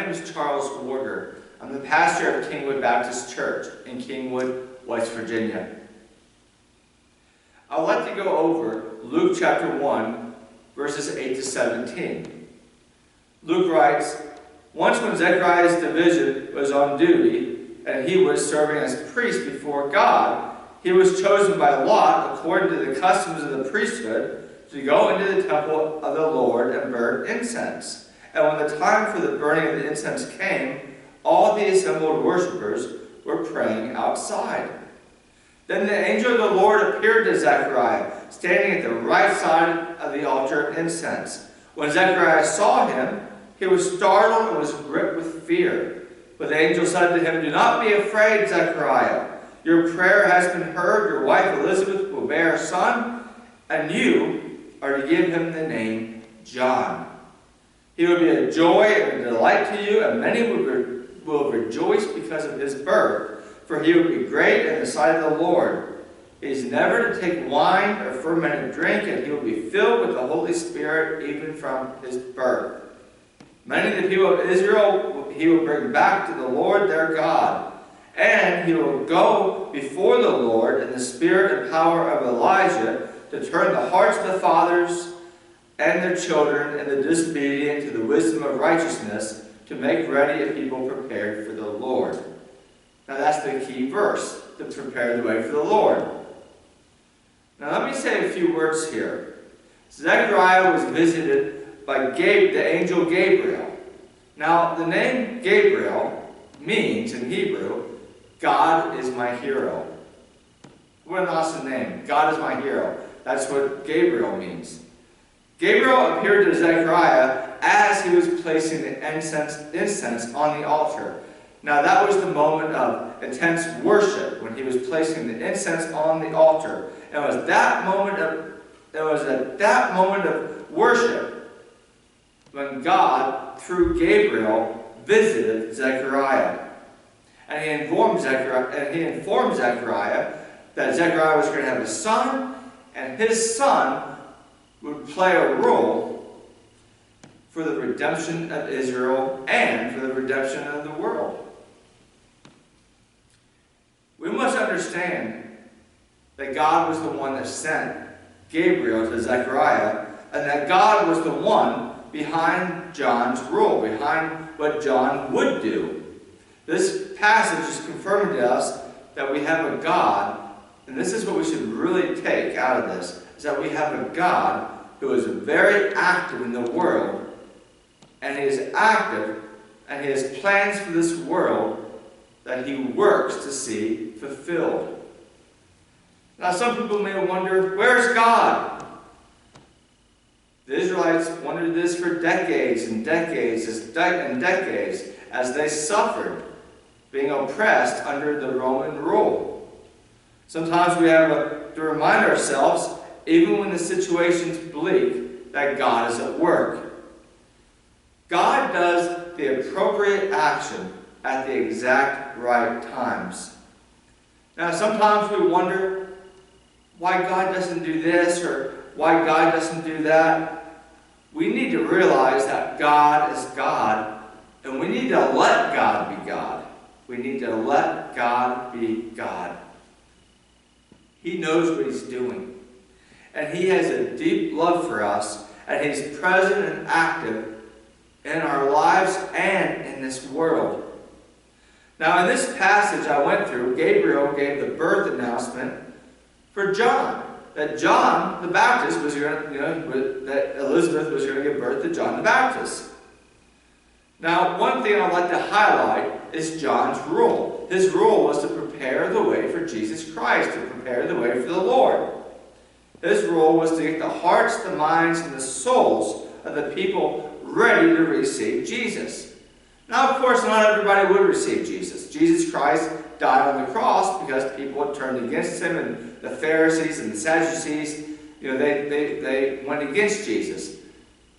name is Charles Warder. I'm the pastor of Kingwood Baptist Church in Kingwood, West Virginia. I would like to go over Luke chapter 1, verses 8 to 17. Luke writes, "Once when Zechariah's division was on duty, and he was serving as priest before God, he was chosen by lot, according to the customs of the priesthood, to go into the temple of the Lord and burn incense. And when the time for the burning of the incense came, all the assembled worshippers were praying outside. Then the angel of the Lord appeared to Zechariah, standing at the right side of the altar of incense. When Zechariah saw him, he was startled and was gripped with fear. But the angel said to him, 'Do not be afraid, Zechariah. Your prayer has been heard. Your wife Elizabeth will bear a son, and you are to give him the name John. He will be a joy and a delight to you, and many will rejoice because of his birth, for he will be great in the sight of the Lord. He is never to take wine or fermented drink, and he will be filled with the Holy Spirit even from his birth. Many of the people of Israel he will bring back to the Lord their God, and he will go before the Lord in the spirit and power of Elijah to turn the hearts of the fathers and their children and the disobedient to the wisdom of righteousness, to make ready a people prepared for the Lord.'" Now that's the key verse, to prepare the way for the Lord. Now let me say a few words here. Zechariah was visited by the angel Gabriel. Now the name Gabriel means, in Hebrew, God is my hero. What an awesome name. God is my hero. That's what Gabriel means. Gabriel appeared to Zechariah as he was placing the incense on the altar. Now that was the moment of intense worship, when he was placing the incense on the altar. And it was at that moment of worship when God, through Gabriel, visited Zechariah. And he informed Zechariah that Zechariah was going to have a son, and his son would play a role for the redemption of Israel and for the redemption of the world. We must understand that God was the one that sent Gabriel to Zechariah, and that God was the one behind John's rule, behind what John would do. This passage is confirming to us that we have a God, and this is what we should really take out of this, is that we have a God who is very active in the world, and he is active, and he has plans for this world that he works to see fulfilled. Now some people may wonder, where's God? The Israelites wondered this for decades and decades and decades as they suffered, being oppressed under the Roman rule. Sometimes we have to remind ourselves, even when the situation's bleak, that God is at work. God does the appropriate action at the exact right times. Now, sometimes we wonder why God doesn't do this or why God doesn't do that. We need to realize that God is God, and we need to let God be God. We need to let God be God. He knows what he's doing. And he has a deep love for us, and he's present and active in our lives and in this world. Now, in this passage I went through, Gabriel gave the birth announcement for John, that John the Baptist was going to, that Elizabeth was going to give birth to John the Baptist. Now, one thing I'd like to highlight is John's rule. His rule was to prepare the way for Jesus Christ, to prepare the way for the Lord. His role was to get the hearts, the minds, and the souls of the people ready to receive Jesus. Now, of course, not everybody would receive Jesus. Jesus Christ died on the cross because people had turned against him, and the Pharisees and the Sadducees, they went against Jesus.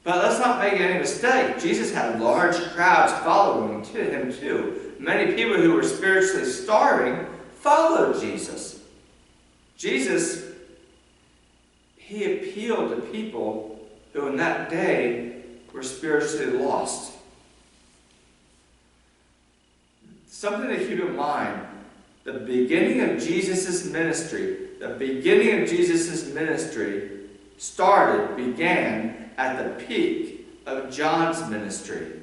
But let's not make any mistake. Jesus had large crowds following him too. Many people who were spiritually starving followed Jesus. Jesus, he appealed to people who in that day were spiritually lost. something to keep in mind. The beginning of Jesus' ministry began at the peak of John's ministry.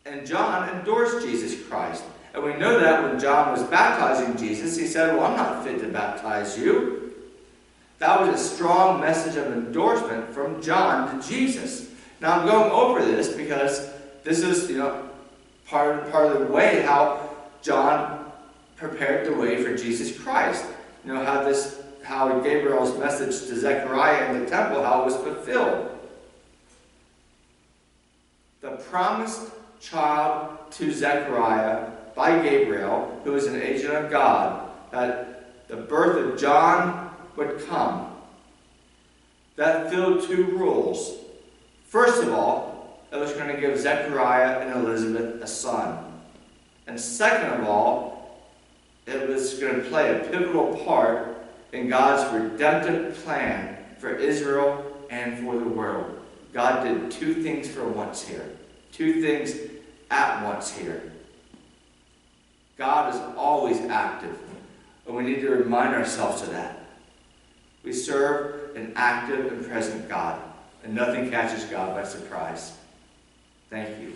And John endorsed Jesus Christ. And we know that when John was baptizing Jesus, he said, well, I'm not fit to baptize you. That was a strong message of endorsement from John to Jesus. Now I'm going over this because this is, part of the way how John prepared the way for Jesus Christ. How Gabriel's message to Zechariah in the temple, how it was fulfilled. The promised child to Zechariah by Gabriel, who is an agent of God, that the birth of John would come. That filled two rules. First of all, it was going to give Zechariah and Elizabeth a son. And second of all, it was going to play a pivotal part in God's redemptive plan for Israel and for the world. God did two things for once here. Two things at once here. God is always active, and we need to remind ourselves of that. We serve an active and present God, and nothing catches God by surprise. Thank you.